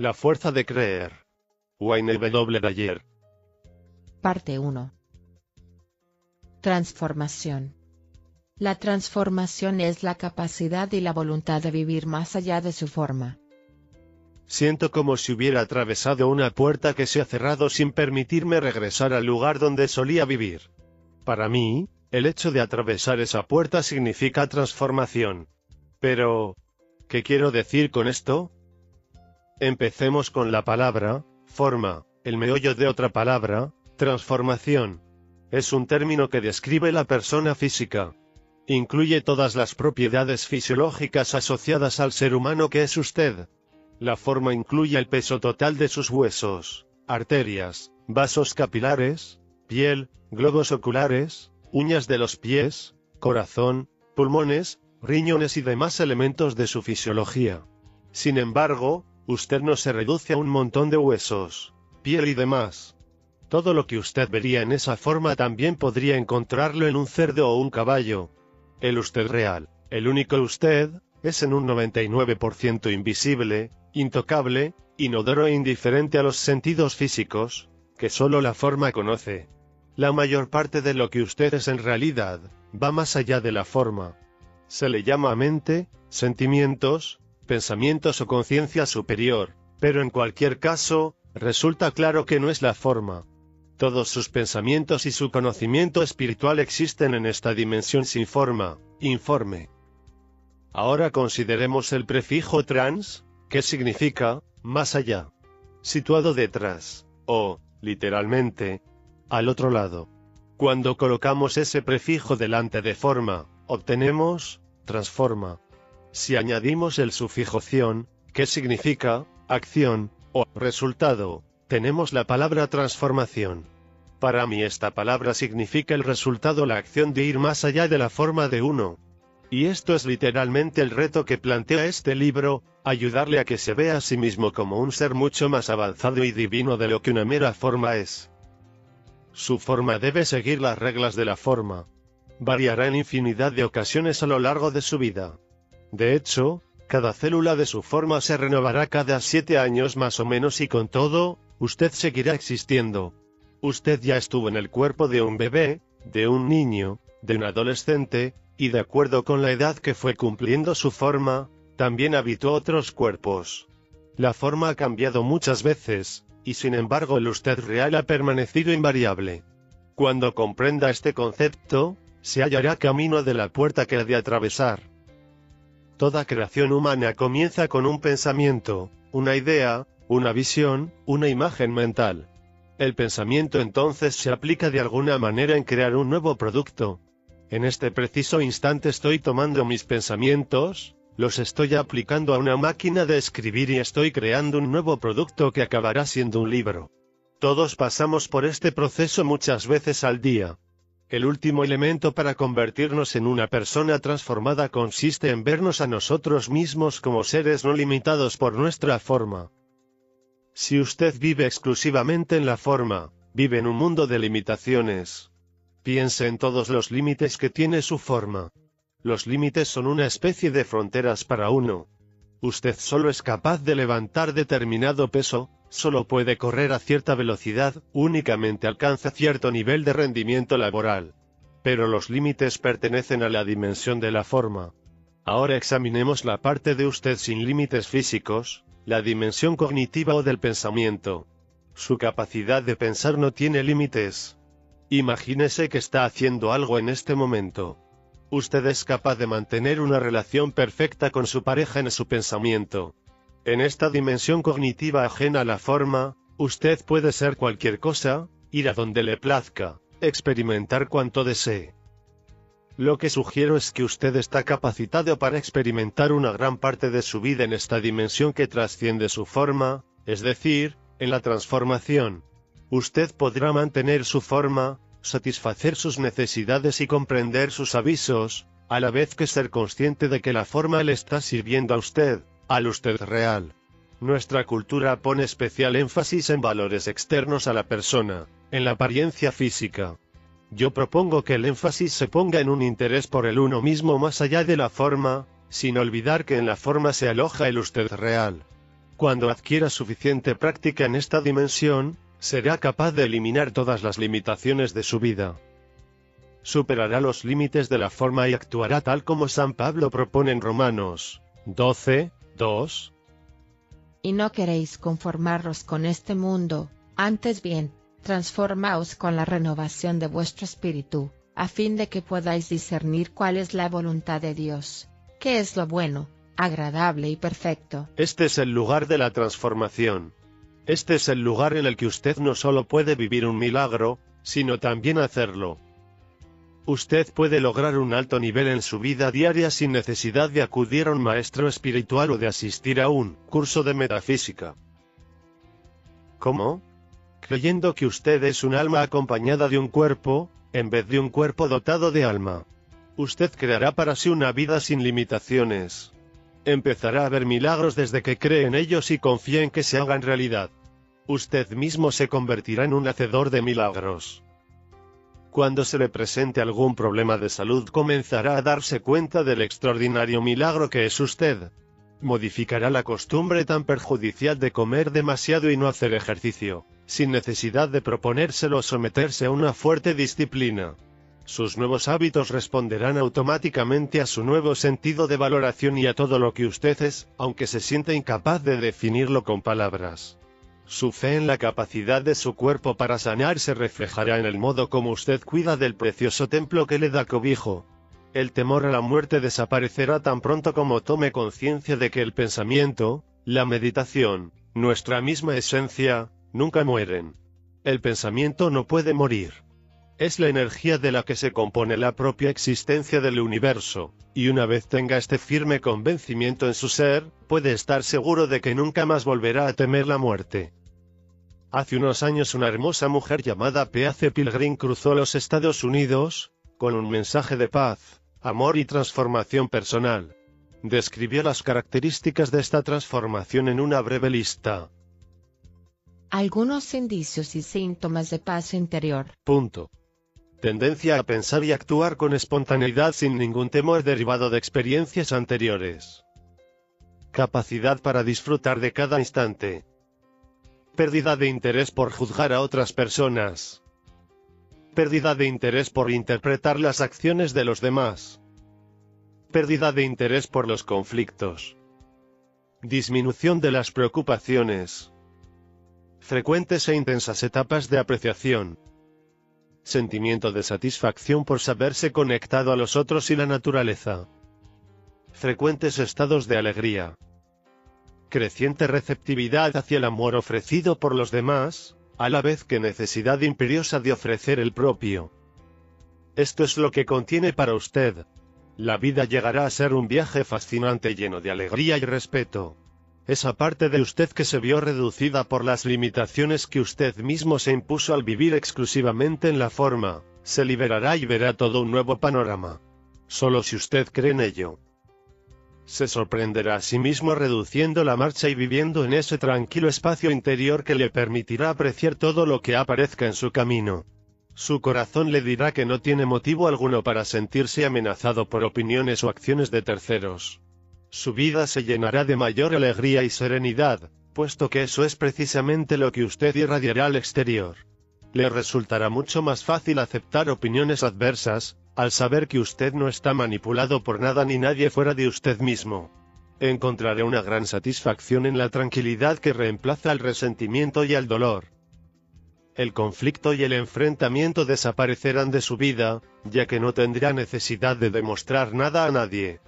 La fuerza de creer. Wayne W. Dyer. Parte 1. Transformación. La transformación es la capacidad y la voluntad de vivir más allá de su forma. Siento como si hubiera atravesado una puerta que se ha cerrado sin permitirme regresar al lugar donde solía vivir. Para mí, el hecho de atravesar esa puerta significa transformación. Pero, ¿qué quiero decir con esto? Empecemos con la palabra, forma, el meollo de otra palabra, transformación. Es un término que describe la persona física. Incluye todas las propiedades fisiológicas asociadas al ser humano que es usted. La forma incluye el peso total de sus huesos, arterias, vasos capilares, piel, globos oculares, uñas de los pies, corazón, pulmones, riñones y demás elementos de su fisiología. Sin embargo, usted no se reduce a un montón de huesos, piel y demás. Todo lo que usted vería en esa forma también podría encontrarlo en un cerdo o un caballo. El usted real, el único usted, es en un 99% invisible, intocable, inodoro e indiferente a los sentidos físicos, que solo la forma conoce. La mayor parte de lo que usted es en realidad, va más allá de la forma. Se le llama mente, sentimientos, pensamientos o conciencia superior, pero en cualquier caso, resulta claro que no es la forma. Todos sus pensamientos y su conocimiento espiritual existen en esta dimensión sin forma, informe. Ahora consideremos el prefijo trans, que significa, más allá. Situado detrás, o, literalmente, al otro lado. Cuando colocamos ese prefijo delante de forma, obtenemos, transforma. Si añadimos el sufijo ción, que significa, acción, o, resultado, tenemos la palabra transformación. Para mí esta palabra significa el resultado, la acción de ir más allá de la forma de uno. Y esto es literalmente el reto que plantea este libro, ayudarle a que se vea a sí mismo como un ser mucho más avanzado y divino de lo que una mera forma es. Su forma debe seguir las reglas de la forma. Variará en infinidad de ocasiones a lo largo de su vida. De hecho, cada célula de su forma se renovará cada 7 años más o menos y con todo, usted seguirá existiendo. Usted ya estuvo en el cuerpo de un bebé, de un niño, de un adolescente, y de acuerdo con la edad que fue cumpliendo su forma, también habitó otros cuerpos. La forma ha cambiado muchas veces, y sin embargo el usted real ha permanecido invariable. Cuando comprenda este concepto, se hallará camino de la puerta que ha de atravesar. Toda creación humana comienza con un pensamiento, una idea, una visión, una imagen mental. El pensamiento entonces se aplica de alguna manera en crear un nuevo producto. En este preciso instante estoy tomando mis pensamientos, los estoy aplicando a una máquina de escribir y estoy creando un nuevo producto que acabará siendo un libro. Todos pasamos por este proceso muchas veces al día. El último elemento para convertirnos en una persona transformada consiste en vernos a nosotros mismos como seres no limitados por nuestra forma. Si usted vive exclusivamente en la forma, vive en un mundo de limitaciones. Piense en todos los límites que tiene su forma. Los límites son una especie de fronteras para uno. Usted solo es capaz de levantar determinado peso, solo puede correr a cierta velocidad, únicamente alcanza cierto nivel de rendimiento laboral. Pero los límites pertenecen a la dimensión de la forma. Ahora examinemos la parte de usted sin límites físicos, la dimensión cognitiva o del pensamiento. Su capacidad de pensar no tiene límites. Imagínese que está haciendo algo en este momento. Usted es capaz de mantener una relación perfecta con su pareja en su pensamiento. En esta dimensión cognitiva ajena a la forma, usted puede ser cualquier cosa, ir a donde le plazca, experimentar cuanto desee. Lo que sugiero es que usted está capacitado para experimentar una gran parte de su vida en esta dimensión que trasciende su forma, es decir, en la transformación. Usted podrá mantener su forma, satisfacer sus necesidades y comprender sus avisos, a la vez que ser consciente de que la forma le está sirviendo a usted, al usted real. Nuestra cultura pone especial énfasis en valores externos a la persona, en la apariencia física. Yo propongo que el énfasis se ponga en un interés por el uno mismo más allá de la forma, sin olvidar que en la forma se aloja el usted real. Cuando adquiera suficiente práctica en esta dimensión, será capaz de eliminar todas las limitaciones de su vida. Superará los límites de la forma y actuará tal como San Pablo propone en Romanos 12:2. Y no queréis conformaros con este mundo, antes bien, transformaos con la renovación de vuestro espíritu, a fin de que podáis discernir cuál es la voluntad de Dios, que es lo bueno, agradable y perfecto. Este es el lugar de la transformación. Este es el lugar en el que usted no solo puede vivir un milagro, sino también hacerlo. Usted puede lograr un alto nivel en su vida diaria sin necesidad de acudir a un maestro espiritual o de asistir a un curso de metafísica. ¿Cómo? Creyendo que usted es un alma acompañada de un cuerpo, en vez de un cuerpo dotado de alma. Usted creará para sí una vida sin limitaciones. Empezará a ver milagros desde que cree en ellos y confía en que se hagan realidad. Usted mismo se convertirá en un hacedor de milagros. Cuando se le presente algún problema de salud, comenzará a darse cuenta del extraordinario milagro que es usted. Modificará la costumbre tan perjudicial de comer demasiado y no hacer ejercicio, sin necesidad de proponérselo o someterse a una fuerte disciplina. Sus nuevos hábitos responderán automáticamente a su nuevo sentido de valoración y a todo lo que usted es, aunque se sienta incapaz de definirlo con palabras. Su fe en la capacidad de su cuerpo para sanar se reflejará en el modo como usted cuida del precioso templo que le da cobijo. El temor a la muerte desaparecerá tan pronto como tome conciencia de que el pensamiento, la meditación, nuestra misma esencia, nunca mueren. El pensamiento no puede morir. Es la energía de la que se compone la propia existencia del universo, y una vez tenga este firme convencimiento en su ser, puede estar seguro de que nunca más volverá a temer la muerte. Hace unos años una hermosa mujer llamada Pace Pilgrim cruzó los Estados Unidos, con un mensaje de paz, amor y transformación personal. Describió las características de esta transformación en una breve lista. Algunos indicios y síntomas de paz interior. Tendencia a pensar y actuar con espontaneidad sin ningún temor derivado de experiencias anteriores. Capacidad para disfrutar de cada instante. Pérdida de interés por juzgar a otras personas. Pérdida de interés por interpretar las acciones de los demás. Pérdida de interés por los conflictos. Disminución de las preocupaciones. Frecuentes e intensas etapas de apreciación. Sentimiento de satisfacción por saberse conectado a los otros y la naturaleza. Frecuentes estados de alegría. Creciente receptividad hacia el amor ofrecido por los demás, a la vez que necesidad imperiosa de ofrecer el propio. Esto es lo que contiene para usted. La vida llegará a ser un viaje fascinante lleno de alegría y respeto. Esa parte de usted que se vio reducida por las limitaciones que usted mismo se impuso al vivir exclusivamente en la forma, se liberará y verá todo un nuevo panorama. Solo si usted cree en ello. Se sorprenderá a sí mismo reduciendo la marcha y viviendo en ese tranquilo espacio interior que le permitirá apreciar todo lo que aparezca en su camino. Su corazón le dirá que no tiene motivo alguno para sentirse amenazado por opiniones o acciones de terceros. Su vida se llenará de mayor alegría y serenidad, puesto que eso es precisamente lo que usted irradiará al exterior. Le resultará mucho más fácil aceptar opiniones adversas, al saber que usted no está manipulado por nada ni nadie fuera de usted mismo. Encontrará una gran satisfacción en la tranquilidad que reemplaza al resentimiento y al dolor. El conflicto y el enfrentamiento desaparecerán de su vida, ya que no tendrá necesidad de demostrar nada a nadie.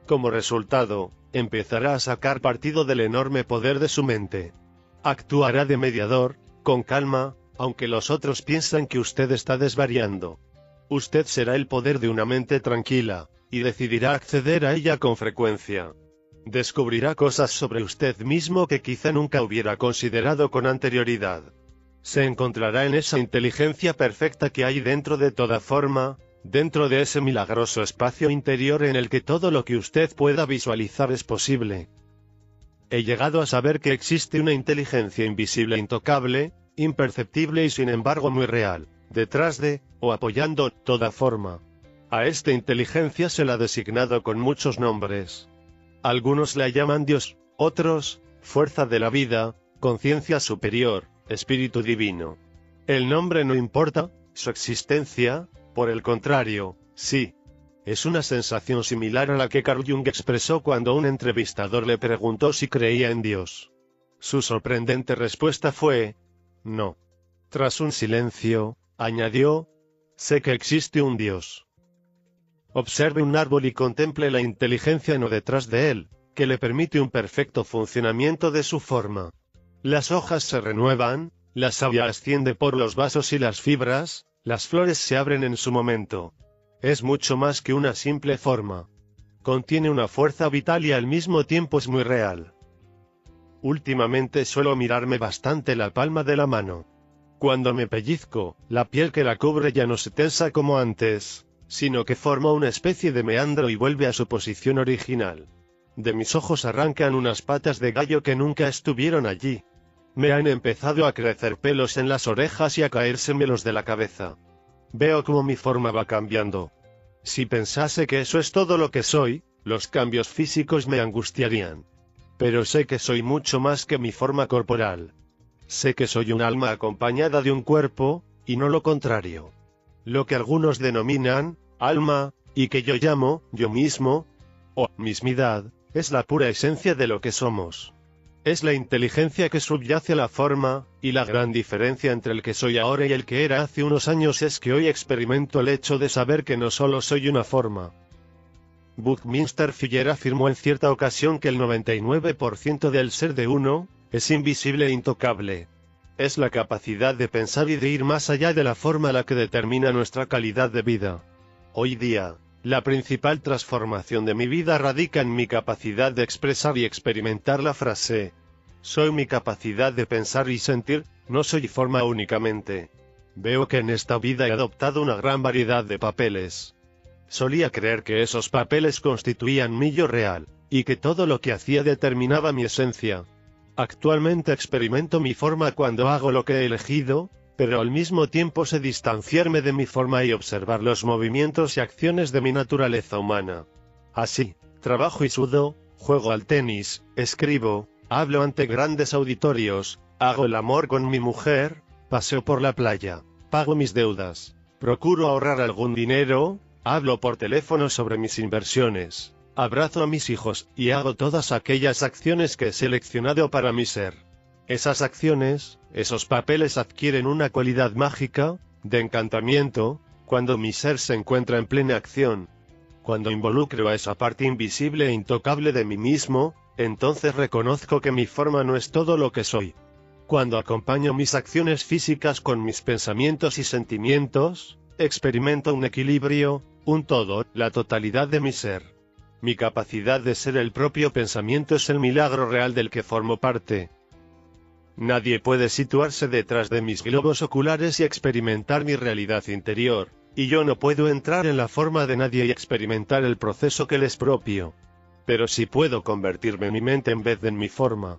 Como resultado, empezará a sacar partido del enorme poder de su mente. Actuará de mediador, con calma, aunque los otros piensan que usted está desvariando. Usted será el poder de una mente tranquila, y decidirá acceder a ella con frecuencia. Descubrirá cosas sobre usted mismo que quizá nunca hubiera considerado con anterioridad. Se encontrará en esa inteligencia perfecta que hay dentro de toda forma, dentro de ese milagroso espacio interior en el que todo lo que usted pueda visualizar es posible. He llegado a saber que existe una inteligencia invisible e intocable, imperceptible y sin embargo muy real, detrás de, o apoyando, toda forma. A esta inteligencia se la ha designado con muchos nombres. Algunos la llaman Dios, otros, fuerza de la vida, conciencia superior, espíritu divino. El nombre no importa, su existencia, por el contrario, sí. Es una sensación similar a la que Carl Jung expresó cuando un entrevistador le preguntó si creía en Dios. Su sorprendente respuesta fue: no. Tras un silencio, añadió: sé que existe un Dios. Observe un árbol y contemple la inteligencia no detrás de él, que le permite un perfecto funcionamiento de su forma. Las hojas se renuevan, la savia asciende por los vasos y las fibras, las flores se abren en su momento. Es mucho más que una simple forma. Contiene una fuerza vital y al mismo tiempo es muy real. Últimamente suelo mirarme bastante la palma de la mano. Cuando me pellizco, la piel que la cubre ya no se tensa como antes, sino que forma una especie de meandro y vuelve a su posición original. De mis ojos arrancan unas patas de gallo que nunca estuvieron allí. Me han empezado a crecer pelos en las orejas y a caérseme los de la cabeza. Veo cómo mi forma va cambiando. Si pensase que eso es todo lo que soy, los cambios físicos me angustiarían. Pero sé que soy mucho más que mi forma corporal. Sé que soy un alma acompañada de un cuerpo, y no lo contrario. Lo que algunos denominan alma, y que yo llamo yo mismo, o mismidad, es la pura esencia de lo que somos. Es la inteligencia que subyace a la forma, y la gran diferencia entre el que soy ahora y el que era hace unos años es que hoy experimento el hecho de saber que no solo soy una forma. Buckminster Fuller afirmó en cierta ocasión que el 99% del ser de uno es invisible e intocable. Es la capacidad de pensar y de ir más allá de la forma la que determina nuestra calidad de vida. Hoy día, la principal transformación de mi vida radica en mi capacidad de expresar y experimentar la frase: soy mi capacidad de pensar y sentir, no soy forma únicamente. Veo que en esta vida he adoptado una gran variedad de papeles. Solía creer que esos papeles constituían mi yo real, y que todo lo que hacía determinaba mi esencia. Actualmente experimento mi forma cuando hago lo que he elegido, pero al mismo tiempo sé distanciarme de mi forma y observar los movimientos y acciones de mi naturaleza humana. Así, trabajo y sudo, juego al tenis, escribo, hablo ante grandes auditorios, hago el amor con mi mujer, paseo por la playa, pago mis deudas, procuro ahorrar algún dinero, hablo por teléfono sobre mis inversiones, abrazo a mis hijos y hago todas aquellas acciones que he seleccionado para mi ser. Esas acciones, esos papeles adquieren una cualidad mágica, de encantamiento, cuando mi ser se encuentra en plena acción. Cuando involucro a esa parte invisible e intocable de mí mismo, entonces reconozco que mi forma no es todo lo que soy. Cuando acompaño mis acciones físicas con mis pensamientos y sentimientos, experimento un equilibrio, un todo, la totalidad de mi ser. Mi capacidad de ser el propio pensamiento es el milagro real del que formo parte. Nadie puede situarse detrás de mis globos oculares y experimentar mi realidad interior, y yo no puedo entrar en la forma de nadie y experimentar el proceso que le es propio. Pero sí puedo convertirme en mi mente en vez de en mi forma.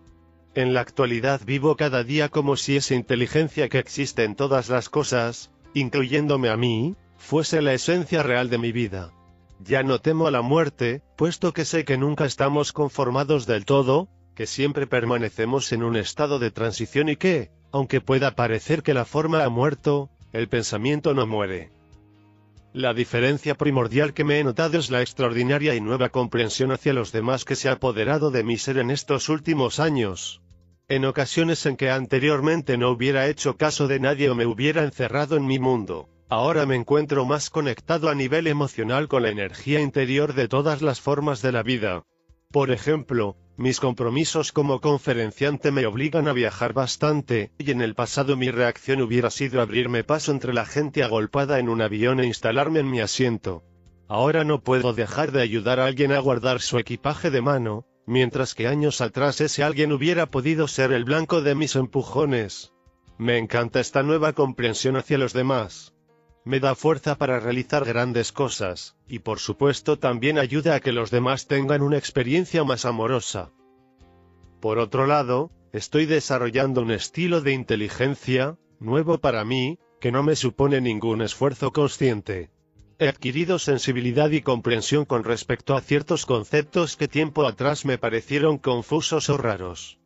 En la actualidad vivo cada día como si esa inteligencia que existe en todas las cosas, incluyéndome a mí, fuese la esencia real de mi vida. Ya no temo a la muerte, puesto que sé que nunca estamos conformados del todo, que siempre permanecemos en un estado de transición y que, aunque pueda parecer que la forma ha muerto, el pensamiento no muere. La diferencia primordial que me he notado es la extraordinaria y nueva comprensión hacia los demás que se ha apoderado de mi ser en estos últimos años. En ocasiones en que anteriormente no hubiera hecho caso de nadie o me hubiera encerrado en mi mundo, ahora me encuentro más conectado a nivel emocional con la energía interior de todas las formas de la vida. Por ejemplo, mis compromisos como conferenciante me obligan a viajar bastante, y en el pasado mi reacción hubiera sido abrirme paso entre la gente agolpada en un avión e instalarme en mi asiento. Ahora no puedo dejar de ayudar a alguien a guardar su equipaje de mano, mientras que años atrás ese alguien hubiera podido ser el blanco de mis empujones. Me encanta esta nueva comprensión hacia los demás. Me da fuerza para realizar grandes cosas, y por supuesto también ayuda a que los demás tengan una experiencia más amorosa. Por otro lado, estoy desarrollando un estilo de inteligencia, nuevo para mí, que no me supone ningún esfuerzo consciente. He adquirido sensibilidad y comprensión con respecto a ciertos conceptos que tiempo atrás me parecieron confusos o raros.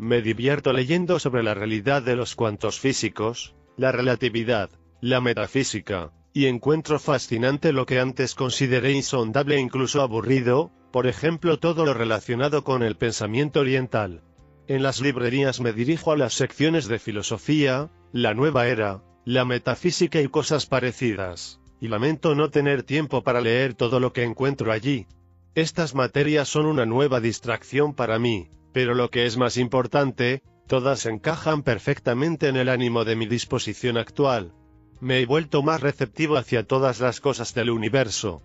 Me divierto leyendo sobre la realidad de los cuantos físicos, la relatividad, la metafísica, y encuentro fascinante lo que antes consideré insondable e incluso aburrido, por ejemplo todo lo relacionado con el pensamiento oriental. En las librerías me dirijo a las secciones de filosofía, la nueva era, la metafísica y cosas parecidas, y lamento no tener tiempo para leer todo lo que encuentro allí. Estas materias son una nueva distracción para mí, pero lo que es más importante, todas encajan perfectamente en el ánimo de mi disposición actual. Me he vuelto más receptivo hacia todas las cosas del universo.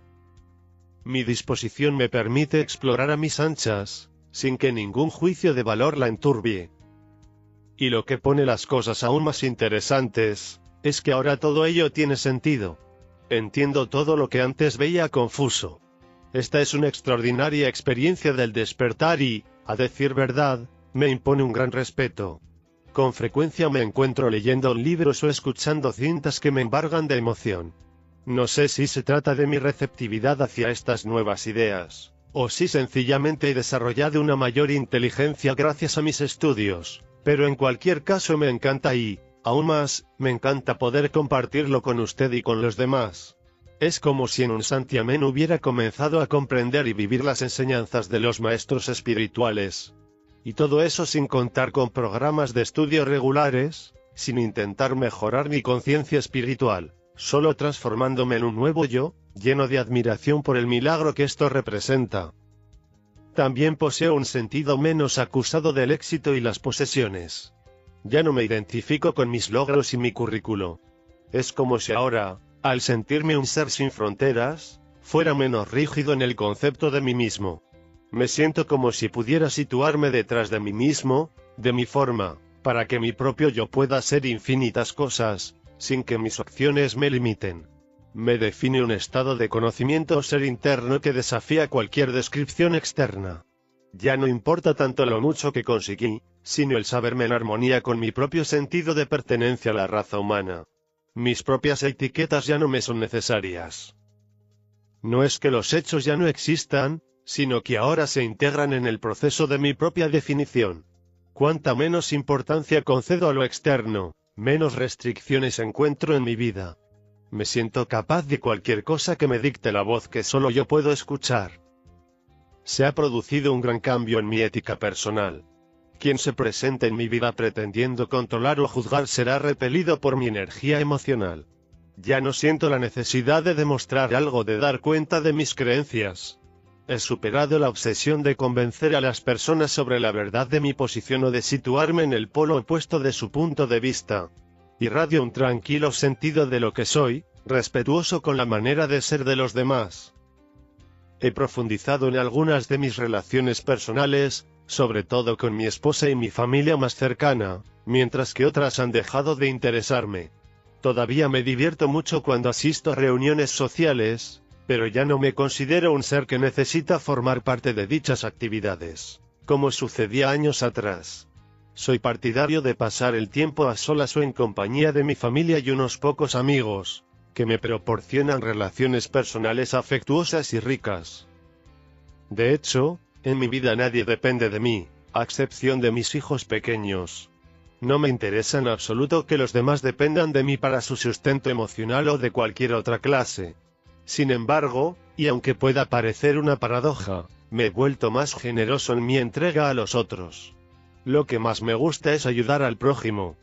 Mi disposición me permite explorar a mis anchas, sin que ningún juicio de valor la enturbie. Y lo que pone las cosas aún más interesantes, es que ahora todo ello tiene sentido. Entiendo todo lo que antes veía confuso. Esta es una extraordinaria experiencia del despertar y, a decir verdad, me impone un gran respeto. Con frecuencia me encuentro leyendo libros o escuchando cintas que me embargan de emoción. No sé si se trata de mi receptividad hacia estas nuevas ideas, o si sencillamente he desarrollado una mayor inteligencia gracias a mis estudios, pero en cualquier caso me encanta y, aún más, me encanta poder compartirlo con usted y con los demás. Es como si en un santiamén hubiera comenzado a comprender y vivir las enseñanzas de los maestros espirituales. Y todo eso sin contar con programas de estudio regulares, sin intentar mejorar mi conciencia espiritual, solo transformándome en un nuevo yo, lleno de admiración por el milagro que esto representa. También poseo un sentido menos acusado del éxito y las posesiones. Ya no me identifico con mis logros y mi currículo. Es como si ahora, al sentirme un ser sin fronteras, fuera menos rígido en el concepto de mí mismo. Me siento como si pudiera situarme detrás de mí mismo, de mi forma, para que mi propio yo pueda ser infinitas cosas, sin que mis acciones me limiten. Me define un estado de conocimiento o ser interno que desafía cualquier descripción externa. Ya no importa tanto lo mucho que conseguí, sino el saberme en armonía con mi propio sentido de pertenencia a la raza humana. Mis propias etiquetas ya no me son necesarias. No es que los hechos ya no existan, sino que ahora se integran en el proceso de mi propia definición. Cuanta menos importancia concedo a lo externo, menos restricciones encuentro en mi vida. Me siento capaz de cualquier cosa que me dicte la voz que solo yo puedo escuchar. Se ha producido un gran cambio en mi ética personal. Quien se presente en mi vida pretendiendo controlar o juzgar será repelido por mi energía emocional. Ya no siento la necesidad de demostrar algo, de dar cuenta de mis creencias. He superado la obsesión de convencer a las personas sobre la verdad de mi posición o de situarme en el polo opuesto de su punto de vista. Irradio un tranquilo sentido de lo que soy, respetuoso con la manera de ser de los demás. He profundizado en algunas de mis relaciones personales, sobre todo con mi esposa y mi familia más cercana, mientras que otras han dejado de interesarme. Todavía me divierto mucho cuando asisto a reuniones sociales, pero ya no me considero un ser que necesita formar parte de dichas actividades, como sucedía años atrás. Soy partidario de pasar el tiempo a solas o en compañía de mi familia y unos pocos amigos, que me proporcionan relaciones personales afectuosas y ricas. De hecho, en mi vida nadie depende de mí, a excepción de mis hijos pequeños. No me interesa en absoluto que los demás dependan de mí para su sustento emocional o de cualquier otra clase. Sin embargo, y aunque pueda parecer una paradoja, me he vuelto más generoso en mi entrega a los otros. Lo que más me gusta es ayudar al prójimo.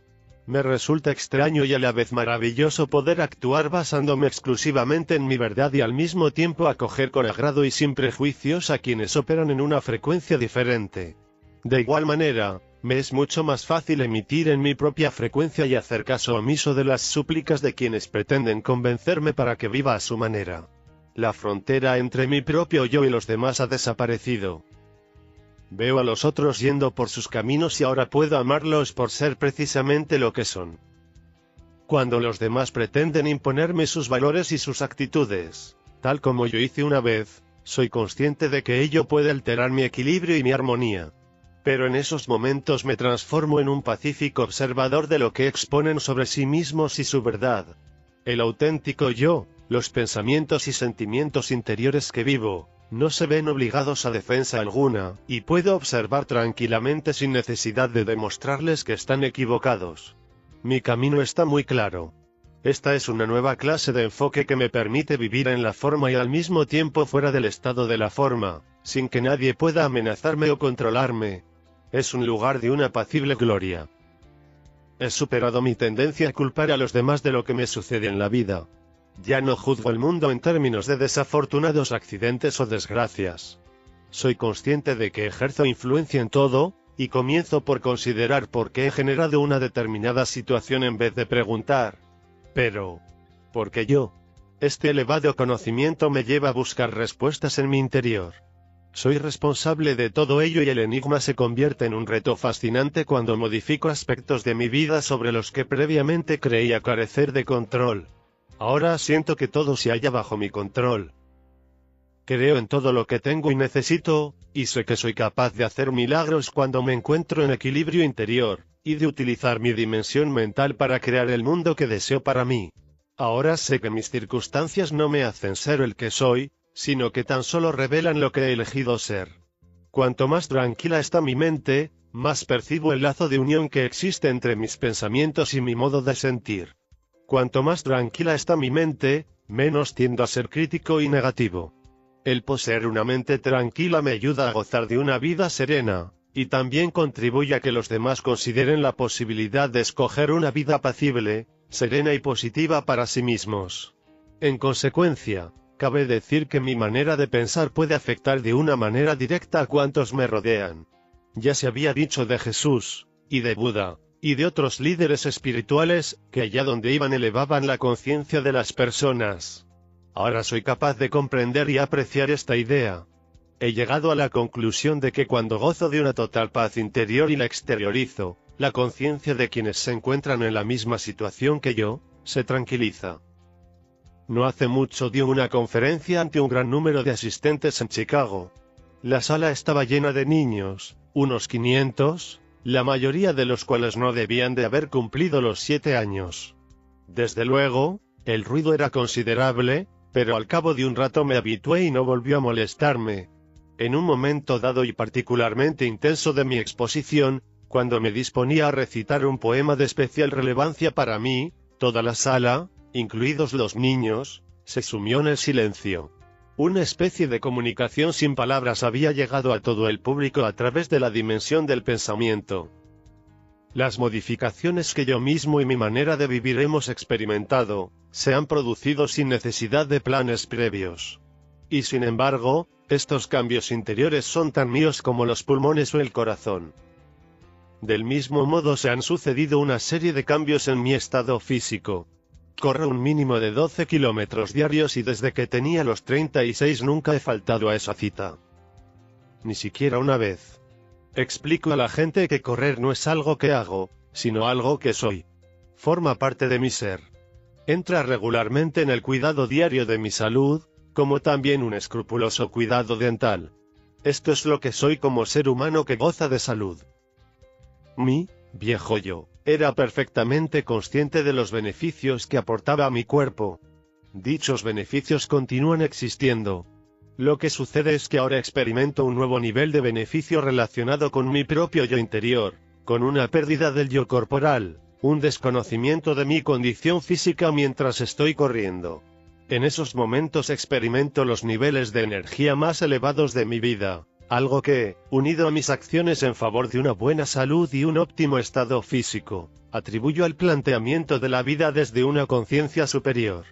Me resulta extraño y a la vez maravilloso poder actuar basándome exclusivamente en mi verdad y al mismo tiempo acoger con agrado y sin prejuicios a quienes operan en una frecuencia diferente. De igual manera, me es mucho más fácil emitir en mi propia frecuencia y hacer caso omiso de las súplicas de quienes pretenden convencerme para que viva a su manera. La frontera entre mi propio yo y los demás ha desaparecido. Veo a los otros yendo por sus caminos y ahora puedo amarlos por ser precisamente lo que son. Cuando los demás pretenden imponerme sus valores y sus actitudes, tal como yo hice una vez, soy consciente de que ello puede alterar mi equilibrio y mi armonía. Pero en esos momentos me transformo en un pacífico observador de lo que exponen sobre sí mismos y su verdad. El auténtico yo, los pensamientos y sentimientos interiores que vivo, No se ven obligados a defensa alguna, y puedo observar tranquilamente sin necesidad de demostrarles que están equivocados. Mi camino está muy claro. Esta es una nueva clase de enfoque que me permite vivir en la forma y al mismo tiempo fuera del estado de la forma, sin que nadie pueda amenazarme o controlarme. Es un lugar de una apacible gloria. He superado mi tendencia a culpar a los demás de lo que me sucede en la vida. Ya no juzgo el mundo en términos de desafortunados accidentes o desgracias. Soy consciente de que ejerzo influencia en todo, y comienzo por considerar por qué he generado una determinada situación en vez de preguntar, pero, ¿por qué yo? Este elevado conocimiento me lleva a buscar respuestas en mi interior. Soy responsable de todo ello y el enigma se convierte en un reto fascinante cuando modifico aspectos de mi vida sobre los que previamente creía carecer de control. Ahora siento que todo se halla bajo mi control. Creo en todo lo que tengo y necesito, y sé que soy capaz de hacer milagros cuando me encuentro en equilibrio interior, y de utilizar mi dimensión mental para crear el mundo que deseo para mí. Ahora sé que mis circunstancias no me hacen ser el que soy, sino que tan solo revelan lo que he elegido ser. Cuanto más tranquila está mi mente, más percibo el lazo de unión que existe entre mis pensamientos y mi modo de sentir. Cuanto más tranquila está mi mente, menos tiendo a ser crítico y negativo. El poseer una mente tranquila me ayuda a gozar de una vida serena, y también contribuye a que los demás consideren la posibilidad de escoger una vida apacible, serena y positiva para sí mismos. En consecuencia, cabe decir que mi manera de pensar puede afectar de una manera directa a cuantos me rodean. Ya se había dicho de Jesús, y de Buda, y de otros líderes espirituales, que allá donde iban elevaban la conciencia de las personas. Ahora soy capaz de comprender y apreciar esta idea. He llegado a la conclusión de que cuando gozo de una total paz interior y la exteriorizo, la conciencia de quienes se encuentran en la misma situación que yo, se tranquiliza. No hace mucho di una conferencia ante un gran número de asistentes en Chicago. La sala estaba llena de niños, unos 500, la mayoría de los cuales no debían de haber cumplido los 7 años. Desde luego, el ruido era considerable, pero al cabo de un rato me habitué y no volvió a molestarme. En un momento dado y particularmente intenso de mi exposición, cuando me disponía a recitar un poema de especial relevancia para mí, toda la sala, incluidos los niños, se sumió en el silencio. Una especie de comunicación sin palabras había llegado a todo el público a través de la dimensión del pensamiento. Las modificaciones que yo mismo y mi manera de vivir hemos experimentado, se han producido sin necesidad de planes previos. Y sin embargo, estos cambios interiores son tan míos como los pulmones o el corazón. Del mismo modo se han sucedido una serie de cambios en mi estado físico. Corro un mínimo de 12 kilómetros diarios y desde que tenía los 36 nunca he faltado a esa cita. Ni siquiera una vez. Explico a la gente que correr no es algo que hago, sino algo que soy. Forma parte de mi ser. Entra regularmente en el cuidado diario de mi salud, como también un escrupuloso cuidado dental. Esto es lo que soy como ser humano que goza de salud. Mi viejo yo era perfectamente consciente de los beneficios que aportaba a mi cuerpo. Dichos beneficios continúan existiendo. Lo que sucede es que ahora experimento un nuevo nivel de beneficio relacionado con mi propio yo interior, con una pérdida del yo corporal, un desconocimiento de mi condición física mientras estoy corriendo. En esos momentos experimento los niveles de energía más elevados de mi vida, algo que, unido a mis acciones en favor de una buena salud y un óptimo estado físico, atribuyo al planteamiento de la vida desde una conciencia superior.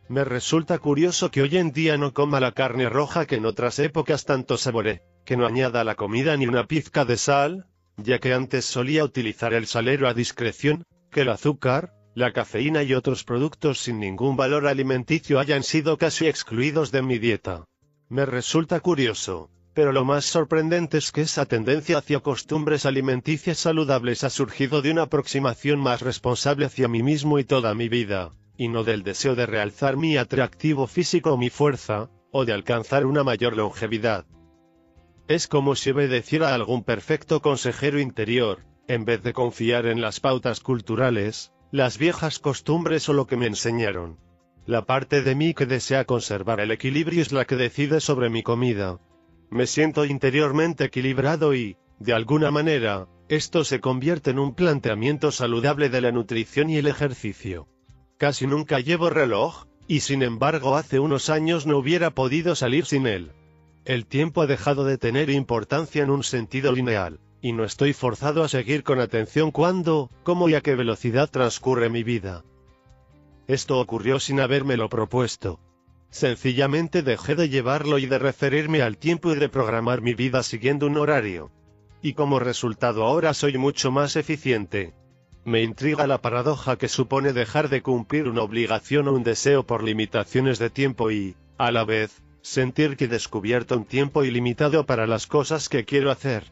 Me resulta curioso que hoy en día no coma la carne roja que en otras épocas tanto saboré, que no añada a la comida ni una pizca de sal, ya que antes solía utilizar el salero a discreción, que el azúcar, la cafeína y otros productos sin ningún valor alimenticio hayan sido casi excluidos de mi dieta. Me resulta curioso, pero lo más sorprendente es que esa tendencia hacia costumbres alimenticias saludables ha surgido de una aproximación más responsable hacia mí mismo y toda mi vida, y no del deseo de realzar mi atractivo físico o mi fuerza, o de alcanzar una mayor longevidad. Es como si obedeciera a algún perfecto consejero interior, en vez de confiar en las pautas culturales, las viejas costumbres o lo que me enseñaron. La parte de mí que desea conservar el equilibrio es la que decide sobre mi comida. Me siento interiormente equilibrado y, de alguna manera, esto se convierte en un planteamiento saludable de la nutrición y el ejercicio. Casi nunca llevo reloj, y sin embargo hace unos años no hubiera podido salir sin él. El tiempo ha dejado de tener importancia en un sentido lineal, y no estoy forzado a seguir con atención cuándo, cómo y a qué velocidad transcurre mi vida. Esto ocurrió sin habérmelo propuesto. Sencillamente dejé de llevarlo y de referirme al tiempo y de programar mi vida siguiendo un horario. Y como resultado ahora soy mucho más eficiente. Me intriga la paradoja que supone dejar de cumplir una obligación o un deseo por limitaciones de tiempo y, a la vez, sentir que he descubierto un tiempo ilimitado para las cosas que quiero hacer.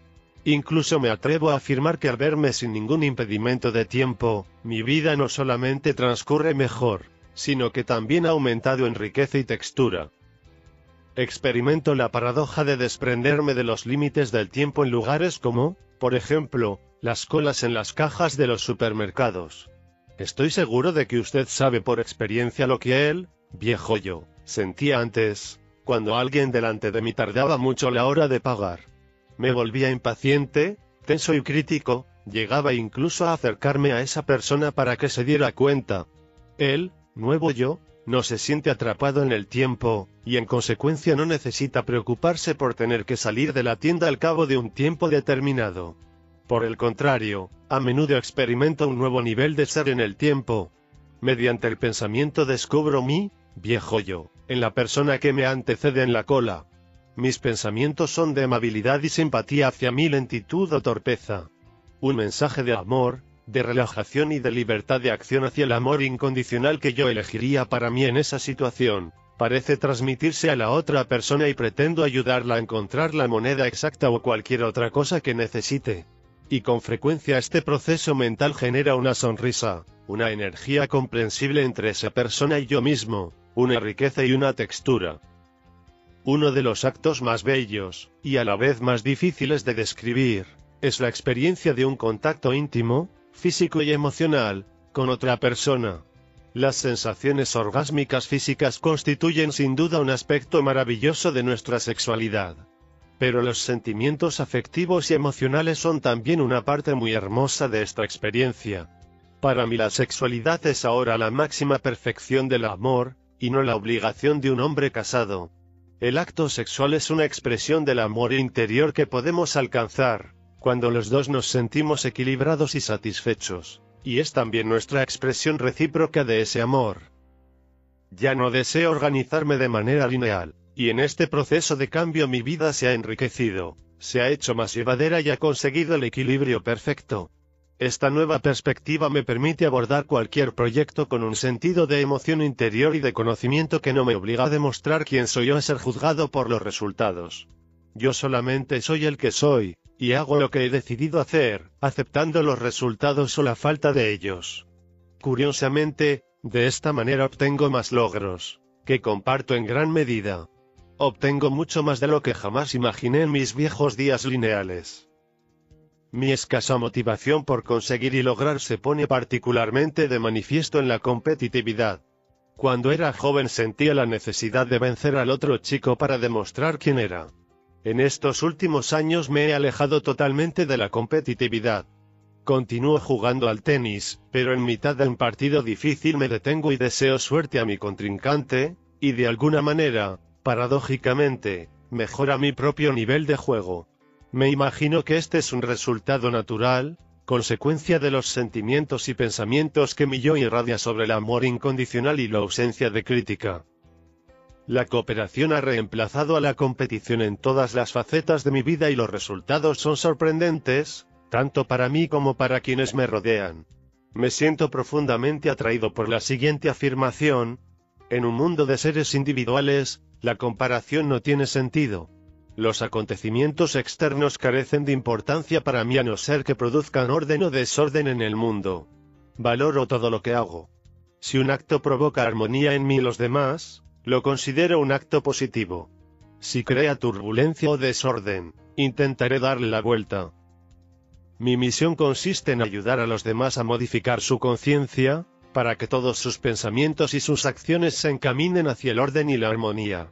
Incluso me atrevo a afirmar que al verme sin ningún impedimento de tiempo, mi vida no solamente transcurre mejor, sino que también ha aumentado en riqueza y textura. Experimento la paradoja de desprenderme de los límites del tiempo en lugares como, por ejemplo, las colas en las cajas de los supermercados. Estoy seguro de que usted sabe por experiencia lo que él, viejo yo, sentía antes, cuando alguien delante de mí tardaba mucho a la hora de pagar. Me volvía impaciente, tenso y crítico, llegaba incluso a acercarme a esa persona para que se diera cuenta. Él, nuevo yo, no se siente atrapado en el tiempo, y en consecuencia no necesita preocuparse por tener que salir de la tienda al cabo de un tiempo determinado. Por el contrario, a menudo experimento un nuevo nivel de ser en el tiempo. Mediante el pensamiento descubro mi, viejo yo, en la persona que me antecede en la cola. Mis pensamientos son de amabilidad y simpatía hacia mi lentitud o torpeza. Un mensaje de amor, de relajación y de libertad de acción hacia el amor incondicional que yo elegiría para mí en esa situación, parece transmitirse a la otra persona y pretendo ayudarla a encontrar la moneda exacta o cualquier otra cosa que necesite. Y con frecuencia este proceso mental genera una sonrisa, una energía comprensible entre esa persona y yo mismo, una riqueza y una textura. Uno de los actos más bellos, y a la vez más difíciles de describir, es la experiencia de un contacto íntimo, físico y emocional, con otra persona. Las sensaciones orgásmicas físicas constituyen sin duda un aspecto maravilloso de nuestra sexualidad. Pero los sentimientos afectivos y emocionales son también una parte muy hermosa de esta experiencia. Para mí la sexualidad es ahora la máxima perfección del amor, y no la obligación de un hombre casado. El acto sexual es una expresión del amor interior que podemos alcanzar, cuando los dos nos sentimos equilibrados y satisfechos, y es también nuestra expresión recíproca de ese amor. Ya no deseo organizarme de manera lineal, y en este proceso de cambio mi vida se ha enriquecido, se ha hecho más llevadera y ha conseguido el equilibrio perfecto. Esta nueva perspectiva me permite abordar cualquier proyecto con un sentido de emoción interior y de conocimiento que no me obliga a demostrar quién soy o a ser juzgado por los resultados. Yo solamente soy el que soy, y hago lo que he decidido hacer, aceptando los resultados o la falta de ellos. Curiosamente, de esta manera obtengo más logros, que comparto en gran medida. Obtengo mucho más de lo que jamás imaginé en mis viejos días lineales. Mi escasa motivación por conseguir y lograr se pone particularmente de manifiesto en la competitividad. Cuando era joven sentía la necesidad de vencer al otro chico para demostrar quién era. En estos últimos años me he alejado totalmente de la competitividad. Continúo jugando al tenis, pero en mitad de un partido difícil me detengo y deseo suerte a mi contrincante, y de alguna manera, paradójicamente, mejora mi propio nivel de juego. Me imagino que este es un resultado natural, consecuencia de los sentimientos y pensamientos que mi yo irradia sobre el amor incondicional y la ausencia de crítica. La cooperación ha reemplazado a la competición en todas las facetas de mi vida y los resultados son sorprendentes, tanto para mí como para quienes me rodean. Me siento profundamente atraído por la siguiente afirmación: en un mundo de seres individuales, la comparación no tiene sentido. Los acontecimientos externos carecen de importancia para mí a no ser que produzcan orden o desorden en el mundo. Valoro todo lo que hago. Si un acto provoca armonía en mí y los demás, lo considero un acto positivo. Si crea turbulencia o desorden, intentaré darle la vuelta. Mi misión consiste en ayudar a los demás a modificar su conciencia, para que todos sus pensamientos y sus acciones se encaminen hacia el orden y la armonía.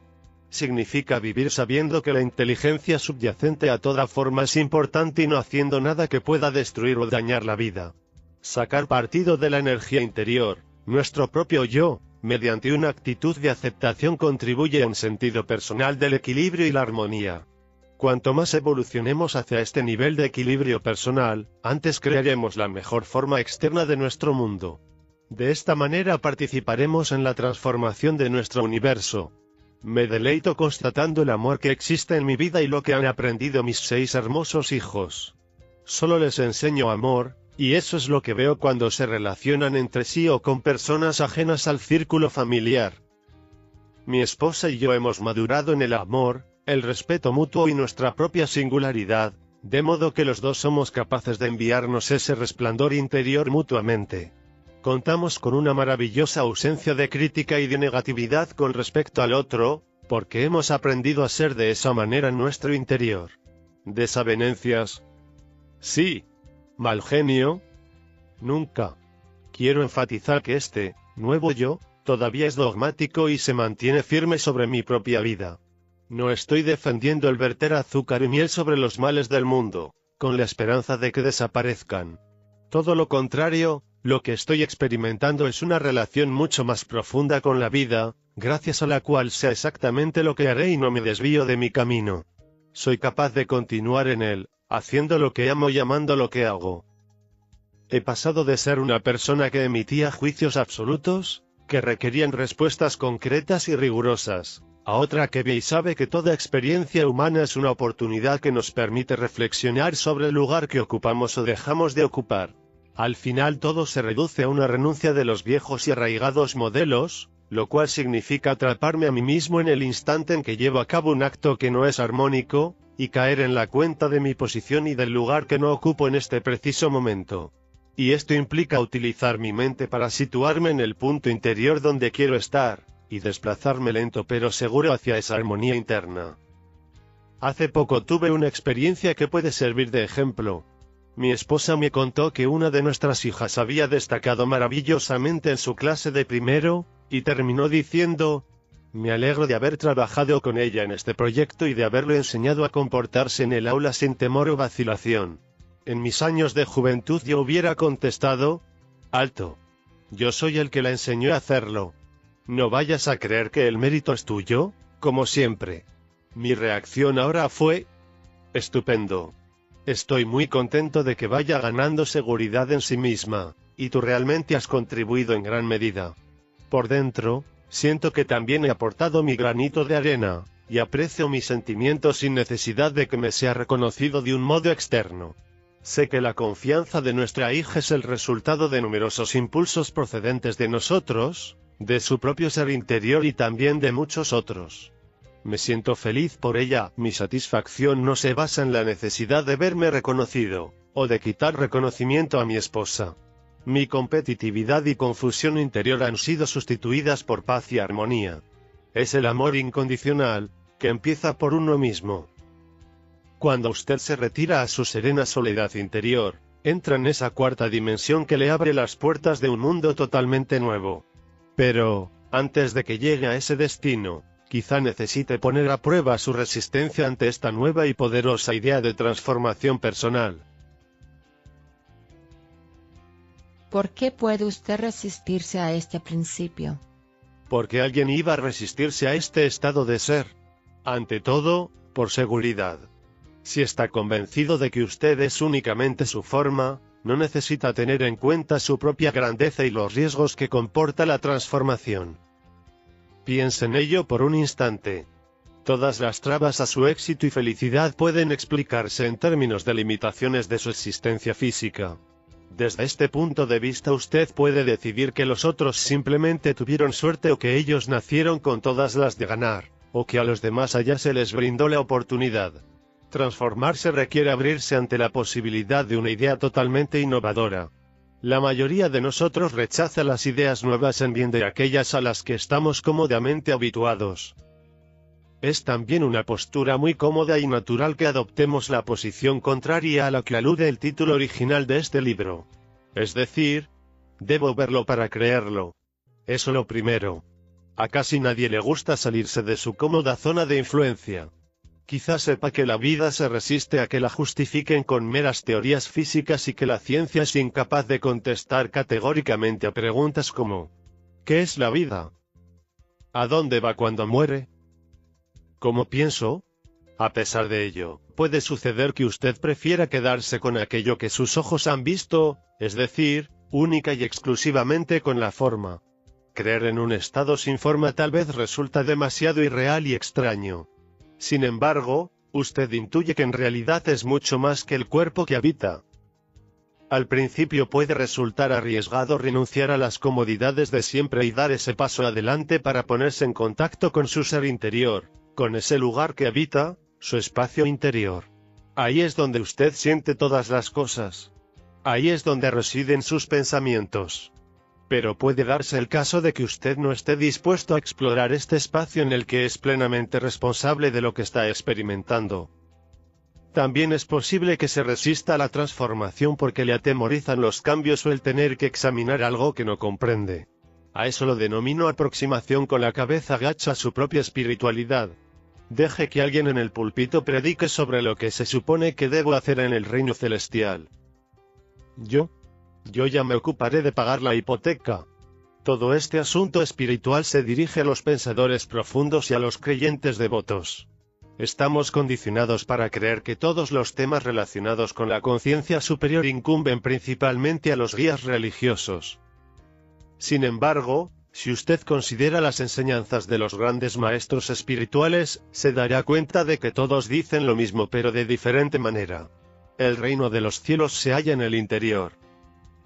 Significa vivir sabiendo que la inteligencia subyacente a toda forma es importante y no haciendo nada que pueda destruir o dañar la vida. Sacar partido de la energía interior, nuestro propio yo, mediante una actitud de aceptación contribuye a un sentido personal del equilibrio y la armonía. Cuanto más evolucionemos hacia este nivel de equilibrio personal, antes crearemos la mejor forma externa de nuestro mundo. De esta manera participaremos en la transformación de nuestro universo. Me deleito constatando el amor que existe en mi vida y lo que han aprendido mis 6 hermosos hijos. Solo les enseño amor, y eso es lo que veo cuando se relacionan entre sí o con personas ajenas al círculo familiar. Mi esposa y yo hemos madurado en el amor, el respeto mutuo y nuestra propia singularidad, de modo que los dos somos capaces de enviarnos ese resplandor interior mutuamente. Contamos con una maravillosa ausencia de crítica y de negatividad con respecto al otro, porque hemos aprendido a ser de esa manera en nuestro interior. ¿Desavenencias? Sí. ¿Mal genio? Nunca. Quiero enfatizar que este nuevo yo todavía es dogmático y se mantiene firme sobre mi propia vida. No estoy defendiendo el verter azúcar y miel sobre los males del mundo, con la esperanza de que desaparezcan. Todo lo contrario, lo que estoy experimentando es una relación mucho más profunda con la vida, gracias a la cual sé exactamente lo que haré y no me desvío de mi camino. Soy capaz de continuar en él, haciendo lo que amo y amando lo que hago. He pasado de ser una persona que emitía juicios absolutos, que requerían respuestas concretas y rigurosas, a otra que ve y sabe que toda experiencia humana es una oportunidad que nos permite reflexionar sobre el lugar que ocupamos o dejamos de ocupar. Al final todo se reduce a una renuncia de los viejos y arraigados modelos, lo cual significa atraparme a mí mismo en el instante en que llevo a cabo un acto que no es armónico, y caer en la cuenta de mi posición y del lugar que no ocupo en este preciso momento. Y esto implica utilizar mi mente para situarme en el punto interior donde quiero estar, y desplazarme lento pero seguro hacia esa armonía interna. Hace poco tuve una experiencia que puede servir de ejemplo. Mi esposa me contó que una de nuestras hijas había destacado maravillosamente en su clase de primero, y terminó diciendo: «Me alegro de haber trabajado con ella en este proyecto y de haberle enseñado a comportarse en el aula sin temor o vacilación. En mis años de juventud yo hubiera contestado: alto. Yo soy el que la enseñó a hacerlo. No vayas a creer que el mérito es tuyo, como siempre». Mi reacción ahora fue: estupendo. Estoy muy contento de que vaya ganando seguridad en sí misma, y tú realmente has contribuido en gran medida. Por dentro, siento que también he aportado mi granito de arena, y aprecio mis sentimientos sin necesidad de que me sea reconocido de un modo externo. Sé que la confianza de nuestra hija es el resultado de numerosos impulsos procedentes de nosotros, de su propio ser interior y también de muchos otros. Me siento feliz por ella. Mi satisfacción no se basa en la necesidad de verme reconocido, o de quitar reconocimiento a mi esposa. Mi competitividad y confusión interior han sido sustituidas por paz y armonía. Es el amor incondicional, que empieza por uno mismo. Cuando usted se retira a su serena soledad interior, entra en esa cuarta dimensión que le abre las puertas de un mundo totalmente nuevo. Pero, antes de que llegue a ese destino, quizá necesite poner a prueba su resistencia ante esta nueva y poderosa idea de transformación personal. ¿Por qué puede usted resistirse a este principio? Porque alguien iba a resistirse a este estado de ser. Ante todo, por seguridad. Si está convencido de que usted es únicamente su forma, no necesita tener en cuenta su propia grandeza y los riesgos que comporta la transformación. Piense en ello por un instante. Todas las trabas a su éxito y felicidad pueden explicarse en términos de limitaciones de su existencia física. Desde este punto de vista usted puede decidir que los otros simplemente tuvieron suerte o que ellos nacieron con todas las de ganar, o que a los demás allá se les brindó la oportunidad. Transformarse requiere abrirse ante la posibilidad de una idea totalmente innovadora. La mayoría de nosotros rechaza las ideas nuevas en bien de aquellas a las que estamos cómodamente habituados. Es también una postura muy cómoda y natural que adoptemos la posición contraria a la que alude el título original de este libro. Es decir, Debo verlo para creerlo. Eso lo primero. A casi nadie le gusta salirse de su cómoda zona de influencia. Quizás sepa que la vida se resiste a que la justifiquen con meras teorías físicas y que la ciencia es incapaz de contestar categóricamente a preguntas como: ¿qué es la vida? ¿A dónde va cuando muere? ¿Cómo pienso? A pesar de ello, puede suceder que usted prefiera quedarse con aquello que sus ojos han visto, es decir, única y exclusivamente con la forma. Creer en un estado sin forma tal vez resulta demasiado irreal y extraño. Sin embargo, usted intuye que en realidad es mucho más que el cuerpo que habita. Al principio puede resultar arriesgado renunciar a las comodidades de siempre y dar ese paso adelante para ponerse en contacto con su ser interior, con ese lugar que habita, su espacio interior. Ahí es donde usted siente todas las cosas. Ahí es donde residen sus pensamientos. Pero puede darse el caso de que usted no esté dispuesto a explorar este espacio en el que es plenamente responsable de lo que está experimentando. También es posible que se resista a la transformación porque le atemorizan los cambios o el tener que examinar algo que no comprende. A eso lo denomino aproximación con la cabeza gacha a su propia espiritualidad. Deje que alguien en el púlpito predique sobre lo que se supone que debo hacer en el reino celestial. Yo ya me ocuparé de pagar la hipoteca. Todo este asunto espiritual se dirige a los pensadores profundos y a los creyentes devotos. Estamos condicionados para creer que todos los temas relacionados con la conciencia superior incumben principalmente a los guías religiosos. Sin embargo, si usted considera las enseñanzas de los grandes maestros espirituales, se dará cuenta de que todos dicen lo mismo pero de diferente manera. El reino de los cielos se halla en el interior.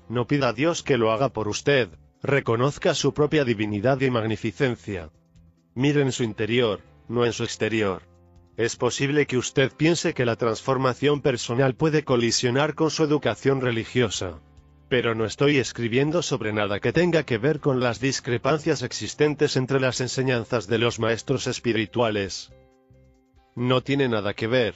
No pida a Dios que lo haga por usted, reconozca su propia divinidad y magnificencia. Mire en su interior, no en su exterior. Es posible que usted piense que la transformación personal puede colisionar con su educación religiosa. Pero no estoy escribiendo sobre nada que tenga que ver con las discrepancias existentes entre las enseñanzas de los maestros espirituales. No tiene nada que ver.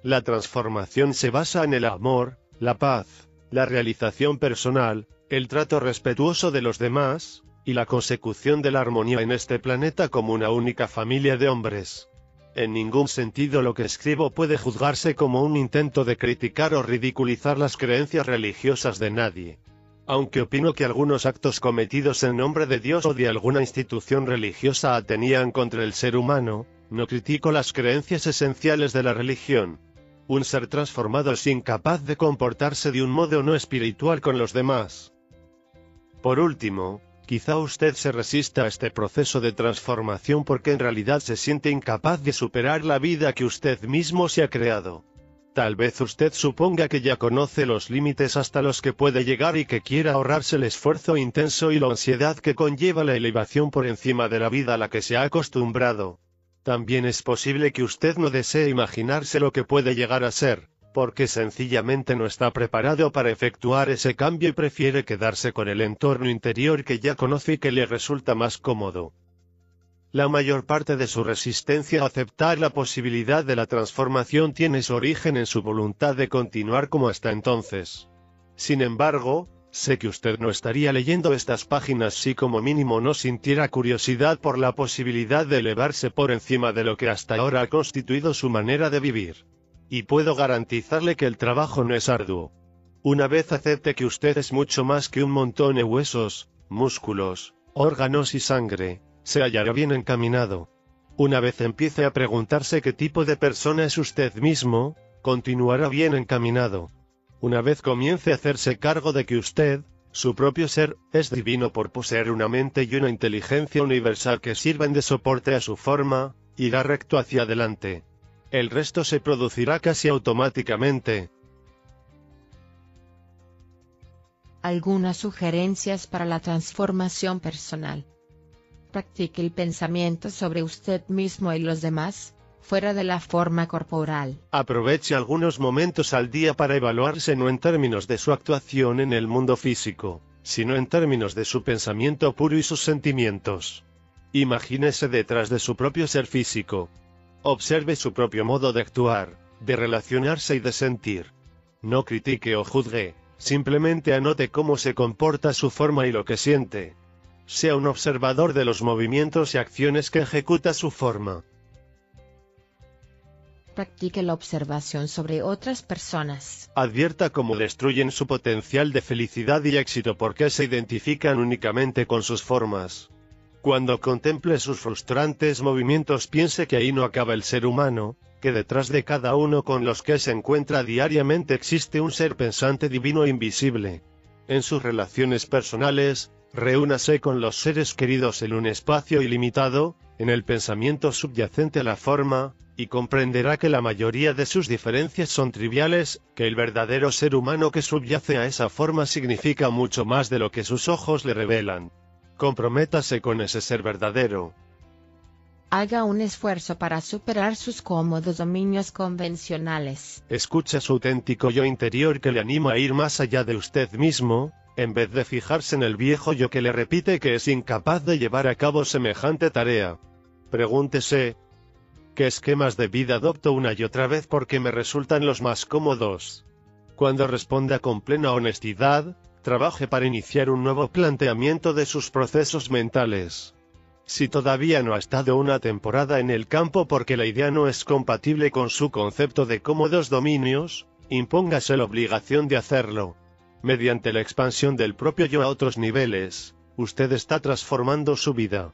La transformación se basa en el amor, la paz, la realización personal, el trato respetuoso de los demás, y la consecución de la armonía en este planeta como una única familia de hombres. En ningún sentido lo que escribo puede juzgarse como un intento de criticar o ridiculizar las creencias religiosas de nadie. Aunque opino que algunos actos cometidos en nombre de Dios o de alguna institución religiosa atenían contra el ser humano, no critico las creencias esenciales de la religión. Un ser transformado es incapaz de comportarse de un modo no espiritual con los demás. Por último, quizá usted se resista a este proceso de transformación porque en realidad se siente incapaz de superar la vida que usted mismo se ha creado. Tal vez usted suponga que ya conoce los límites hasta los que puede llegar y que quiera ahorrarse el esfuerzo intenso y la ansiedad que conlleva la elevación por encima de la vida a la que se ha acostumbrado. También es posible que usted no desee imaginarse lo que puede llegar a ser, porque sencillamente no está preparado para efectuar ese cambio y prefiere quedarse con el entorno interior que ya conoce y que le resulta más cómodo. La mayor parte de su resistencia a aceptar la posibilidad de la transformación tiene su origen en su voluntad de continuar como hasta entonces. Sin embargo, sé que usted no estaría leyendo estas páginas si como mínimo no sintiera curiosidad por la posibilidad de elevarse por encima de lo que hasta ahora ha constituido su manera de vivir. Y puedo garantizarle que el trabajo no es arduo. Una vez acepte que usted es mucho más que un montón de huesos, músculos, órganos y sangre, se hallará bien encaminado. Una vez empiece a preguntarse qué tipo de persona es usted mismo, continuará bien encaminado. Una vez comience a hacerse cargo de que usted, su propio ser, es divino por poseer una mente y una inteligencia universal que sirven de soporte a su forma, irá recto hacia adelante. El resto se producirá casi automáticamente. Algunas sugerencias para la transformación personal. Practique el pensamiento sobre usted mismo y los demás, fuera de la forma corporal. Aproveche algunos momentos al día para evaluarse no en términos de su actuación en el mundo físico, sino en términos de su pensamiento puro y sus sentimientos. Imagínese detrás de su propio ser físico. Observe su propio modo de actuar, de relacionarse y de sentir. No critique o juzgue, Simplemente anote cómo se comporta su forma y lo que siente. Sea un observador de los movimientos y acciones que ejecuta su forma. Practique la observación sobre otras personas. Advierta cómo destruyen su potencial de felicidad y éxito porque se identifican únicamente con sus formas. Cuando contemple sus frustrantes movimientos, piense que ahí no acaba el ser humano, que detrás de cada uno con los que se encuentra diariamente existe un ser pensante divino e invisible. En sus relaciones personales, reúnase con los seres queridos en un espacio ilimitado, en el pensamiento subyacente a la forma, y comprenderá que la mayoría de sus diferencias son triviales, que el verdadero ser humano que subyace a esa forma significa mucho más de lo que sus ojos le revelan. Comprométase con ese ser verdadero. Haga un esfuerzo para superar sus cómodos dominios convencionales. Escuche su auténtico yo interior que le anima a ir más allá de usted mismo, en vez de fijarse en el viejo yo que le repite que es incapaz de llevar a cabo semejante tarea. Pregúntese, ¿qué esquemas de vida adopto una y otra vez porque me resultan los más cómodos? Cuando responda con plena honestidad, trabaje para iniciar un nuevo planteamiento de sus procesos mentales. Si todavía no ha estado una temporada en el campo porque la idea no es compatible con su concepto de cómodos dominios, impóngase la obligación de hacerlo. Mediante la expansión del propio yo a otros niveles, usted está transformando su vida.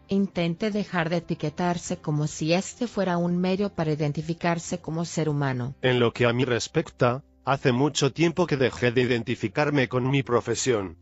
Intente dejar de etiquetarse como si este fuera un medio para identificarse como ser humano. En lo que a mí respecta, hace mucho tiempo que dejé de identificarme con mi profesión.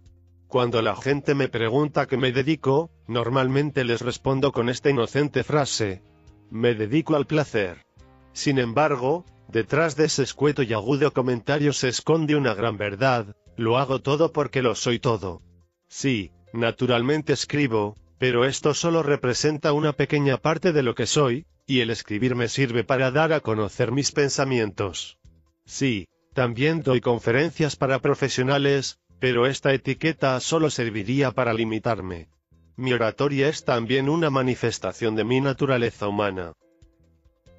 Cuando la gente me pregunta a qué me dedico, normalmente les respondo con esta inocente frase: me dedico al placer. Sin embargo, detrás de ese escueto y agudo comentario se esconde una gran verdad: lo hago todo porque lo soy todo. Sí, naturalmente escribo, pero esto solo representa una pequeña parte de lo que soy, y el escribir me sirve para dar a conocer mis pensamientos. Sí, también doy conferencias para profesionales, pero esta etiqueta solo serviría para limitarme. Mi oratoria es también una manifestación de mi naturaleza humana.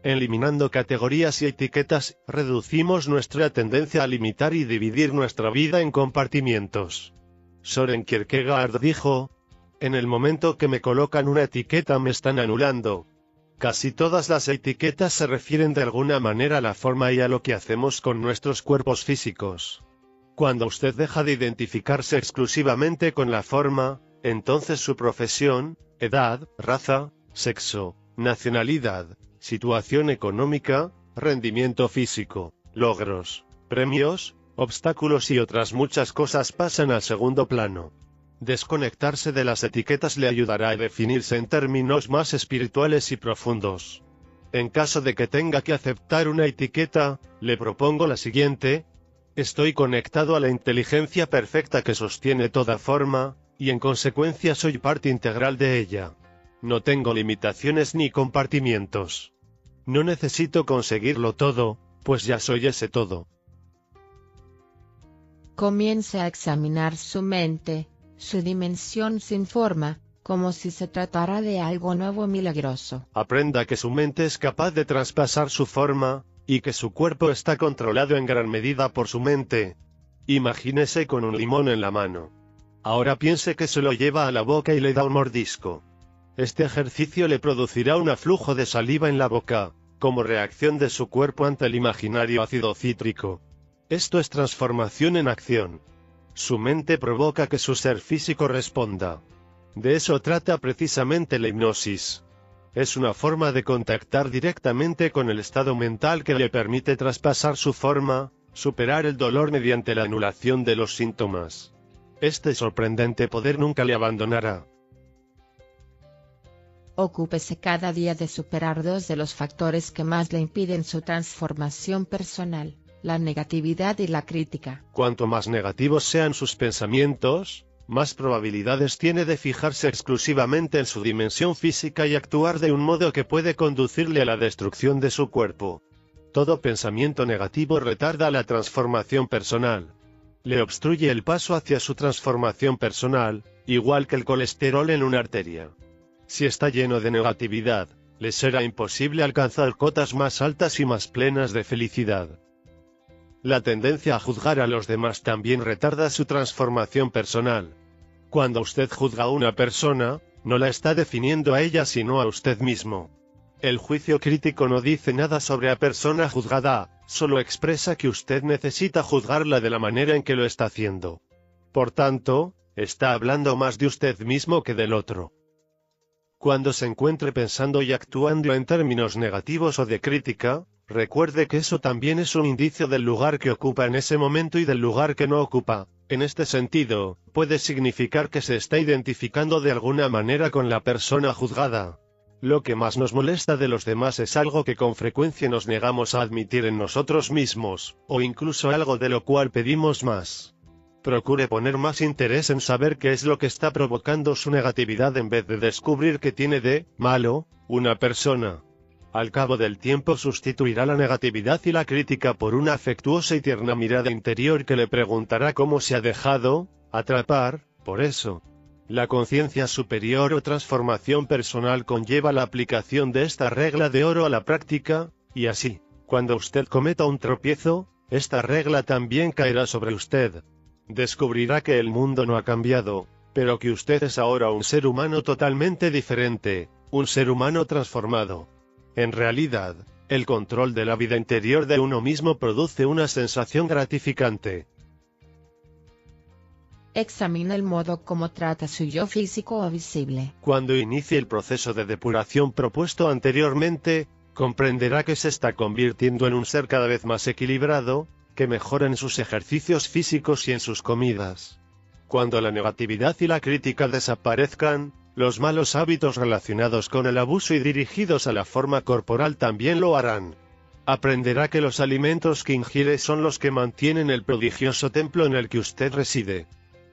Eliminando categorías y etiquetas, reducimos nuestra tendencia a limitar y dividir nuestra vida en compartimientos. Søren Kierkegaard dijo: en el momento que me colocan una etiqueta me están anulando. Casi todas las etiquetas se refieren de alguna manera a la forma y a lo que hacemos con nuestros cuerpos físicos. Cuando usted deja de identificarse exclusivamente con la forma, entonces su profesión, edad, raza, sexo, nacionalidad, situación económica, rendimiento físico, logros, premios, obstáculos y otras muchas cosas pasan al segundo plano. Desconectarse de las etiquetas le ayudará a definirse en términos más espirituales y profundos. En caso de que tenga que aceptar una etiqueta, le propongo la siguiente: estoy conectado a la inteligencia perfecta que sostiene toda forma, y en consecuencia soy parte integral de ella. No tengo limitaciones ni compartimientos. No necesito conseguirlo todo, pues ya soy ese todo. Comience a examinar su mente, su dimensión sin forma, como si se tratara de algo nuevo milagroso. Aprenda que su mente es capaz de traspasar su forma, y que su cuerpo está controlado en gran medida por su mente. Imagínese con un limón en la mano. Ahora piense que se lo lleva a la boca y le da un mordisco. Este ejercicio le producirá un aflujo de saliva en la boca, como reacción de su cuerpo ante el imaginario ácido cítrico. Esto es transformación en acción. Su mente provoca que su ser físico responda. De eso trata precisamente la hipnosis. Es una forma de contactar directamente con el estado mental que le permite traspasar su forma, superar el dolor mediante la anulación de los síntomas. Este sorprendente poder nunca le abandonará. Ocúpese cada día de superar dos de los factores que más le impiden su transformación personal: la negatividad y la crítica. Cuanto más negativos sean sus pensamientos, más probabilidades tiene de fijarse exclusivamente en su dimensión física y actuar de un modo que puede conducirle a la destrucción de su cuerpo. Todo pensamiento negativo retarda la transformación personal. Le obstruye el paso hacia su transformación personal, igual que el colesterol en una arteria. Si está lleno de negatividad, le será imposible alcanzar cotas más altas y más plenas de felicidad. La tendencia a juzgar a los demás también retarda su transformación personal. Cuando usted juzga a una persona, no la está definiendo a ella sino a usted mismo. El juicio crítico no dice nada sobre la persona juzgada, solo expresa que usted necesita juzgarla de la manera en que lo está haciendo. Por tanto, está hablando más de usted mismo que del otro. Cuando se encuentre pensando y actuando en términos negativos o de crítica, recuerde que eso también es un indicio del lugar que ocupa en ese momento y del lugar que no ocupa. En este sentido, puede significar que se está identificando de alguna manera con la persona juzgada. Lo que más nos molesta de los demás es algo que con frecuencia nos negamos a admitir en nosotros mismos, o incluso algo de lo cual pedimos más. Procure poner más interés en saber qué es lo que está provocando su negatividad en vez de descubrir qué tiene de malo una persona. Al cabo del tiempo sustituirá la negatividad y la crítica por una afectuosa y tierna mirada interior que le preguntará cómo se ha dejado atrapar por eso. La conciencia superior o transformación personal conlleva la aplicación de esta regla de oro a la práctica, y así, cuando usted cometa un tropiezo, esta regla también caerá sobre usted. Descubrirá que el mundo no ha cambiado, pero que usted es ahora un ser humano totalmente diferente, un ser humano transformado. En realidad, el control de la vida interior de uno mismo produce una sensación gratificante. Examina el modo como trata su yo físico o visible. Cuando inicie el proceso de depuración propuesto anteriormente, comprenderá que se está convirtiendo en un ser cada vez más equilibrado, que mejora en sus ejercicios físicos y en sus comidas. Cuando la negatividad y la crítica desaparezcan, los malos hábitos relacionados con el abuso y dirigidos a la forma corporal también lo harán. Aprenderá que los alimentos que ingiere son los que mantienen el prodigioso templo en el que usted reside.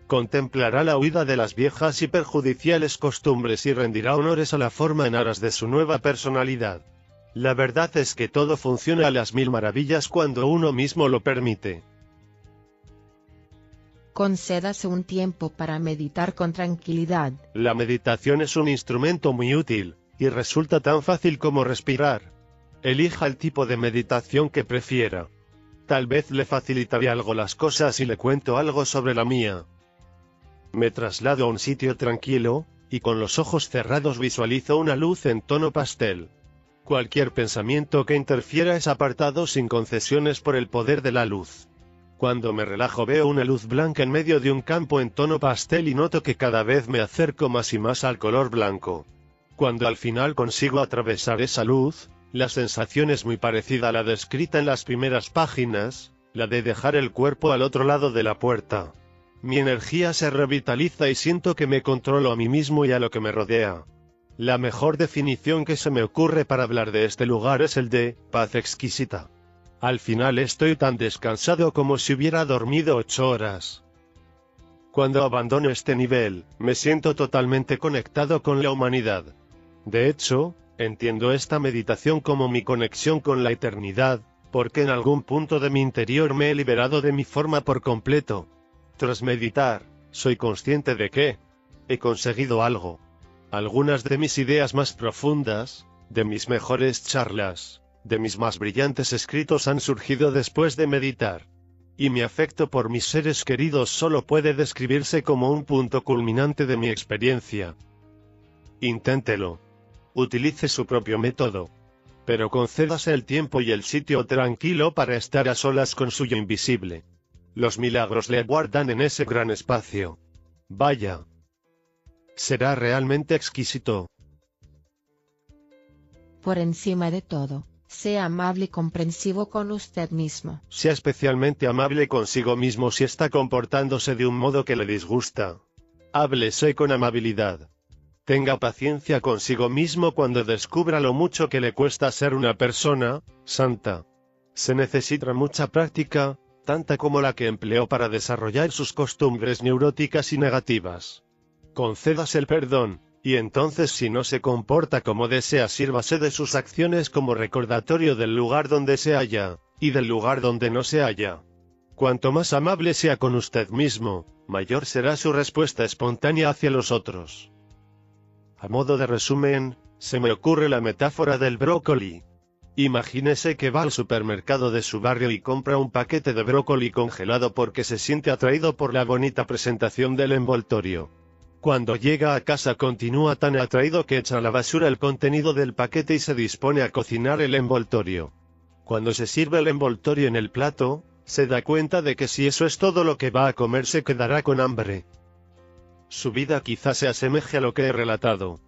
Contemplará la huida de las viejas y perjudiciales costumbres y rendirá honores a la forma en aras de su nueva personalidad. La verdad es que todo funciona a las mil maravillas cuando uno mismo lo permite. Concédase un tiempo para meditar con tranquilidad. La meditación es un instrumento muy útil, y resulta tan fácil como respirar. Elija el tipo de meditación que prefiera. Tal vez le facilitaré algo las cosas si le cuento algo sobre la mía. Me traslado a un sitio tranquilo, y con los ojos cerrados visualizo una luz en tono pastel. Cualquier pensamiento que interfiera es apartado sin concesiones por el poder de la luz. Cuando me relajo veo una luz blanca en medio de un campo en tono pastel y noto que cada vez me acerco más y más al color blanco. Cuando al final consigo atravesar esa luz, la sensación es muy parecida a la descrita en las primeras páginas, la de dejar el cuerpo al otro lado de la puerta. Mi energía se revitaliza y siento que me controlo a mí mismo y a lo que me rodea. La mejor definición que se me ocurre para hablar de este lugar es el de paz exquisita. Al final estoy tan descansado como si hubiera dormido 8 horas. Cuando abandono este nivel, me siento totalmente conectado con la humanidad. De hecho, entiendo esta meditación como mi conexión con la eternidad, porque en algún punto de mi interior me he liberado de mi forma por completo. Tras meditar, soy consciente de que he conseguido algo. Algunas de mis ideas más profundas, de mis mejores charlas, de mis más brillantes escritos han surgido después de meditar. Y mi afecto por mis seres queridos solo puede describirse como un punto culminante de mi experiencia. Inténtelo. Utilice su propio método. Pero concédase el tiempo y el sitio tranquilo para estar a solas con su yo invisible. Los milagros le aguardan en ese gran espacio. Vaya. Será realmente exquisito. Por encima de todo, sea amable y comprensivo con usted mismo. Sea especialmente amable consigo mismo si está comportándose de un modo que le disgusta. Háblese con amabilidad. Tenga paciencia consigo mismo cuando descubra lo mucho que le cuesta ser una persona santa. Se necesita mucha práctica, tanta como la que empleó para desarrollar sus costumbres neuróticas y negativas. Concédase el perdón, y entonces si no se comporta como desea, sírvase de sus acciones como recordatorio del lugar donde se halla, y del lugar donde no se halla. Cuanto más amable sea con usted mismo, mayor será su respuesta espontánea hacia los otros. A modo de resumen, se me ocurre la metáfora del brócoli. Imagínese que va al supermercado de su barrio y compra un paquete de brócoli congelado porque se siente atraído por la bonita presentación del envoltorio. Cuando llega a casa continúa tan atraído que echa a la basura el contenido del paquete y se dispone a cocinar el envoltorio. Cuando se sirve el envoltorio en el plato, se da cuenta de que si eso es todo lo que va a comer se quedará con hambre. Su vida quizás se asemeje a lo que he relatado.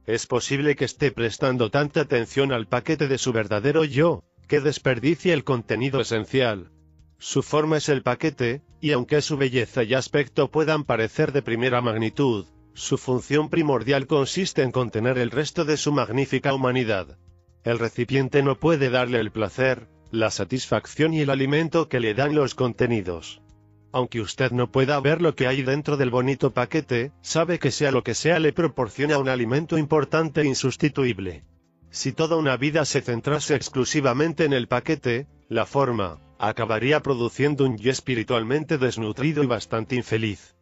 Es posible que esté prestando tanta atención al paquete de su verdadero yo, que desperdicie el contenido esencial. Su forma es el paquete, y aunque su belleza y aspecto puedan parecer de primera magnitud, su función primordial consiste en contener el resto de su magnífica humanidad. El recipiente no puede darle el placer, la satisfacción y el alimento que le dan los contenidos. Aunque usted no pueda ver lo que hay dentro del bonito paquete, sabe que sea lo que sea le proporciona un alimento importante e insustituible. Si toda una vida se centrase exclusivamente en el paquete, la forma, acabaría produciendo un yo espiritualmente desnutrido y bastante infeliz.